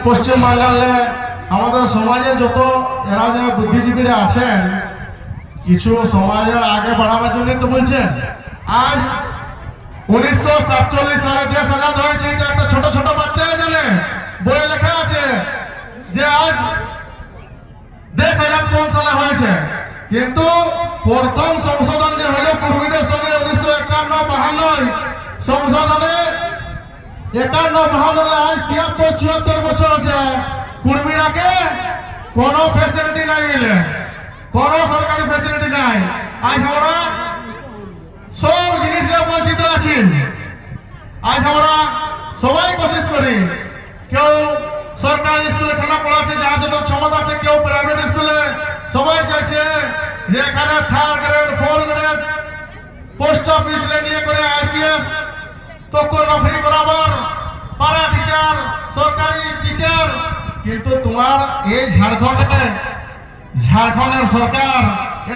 পশ্চিম বাংলায় আমাদের সমাজের যত এরা যে বুদ্ধিজীবীরা আছেন কিছু সমাজের আগে বাড়াবার জন্য তো বলছেন। আজ 1947 সালে দেশ আজাদ হয়েছে, এটা একটা ছোট ছোট বাচ্চা জানে, বই লেখা আছে যে আজ দেশ আজাদ কোন সালে হয়েছে। কিন্তু প্রথম সংশোধন যে হলো কুর্মীদের সঙ্গে 1951-52 সংশোধনে 51-52 আজ 73-74 বছর আছে, কুর্মীরাকে কোনো ফ্যাসিলিটি নাই মিলে, কোনো সরকারি ফ্যাসিলিটি নাই। আজ আমরা সব জিনিস নিয়ে বঞ্চিত আছি। আজ আমরা সবাই কোশিশ করি, কেউ সরকারি স্কুলে ছানা পড়াচ্ছে যার যত ক্ষমতা আছে, কেউ প্রাইভেট স্কুলে, সবাই চাইছে যে এখানে 3rd grade 4th grade post office নিয়ে করে আইপিএস তো নকরি বরাবর পাড়া টিচার সরকারি টিচার। কিন্তু তোমার এই ঝাড়খণ্ডের সরকার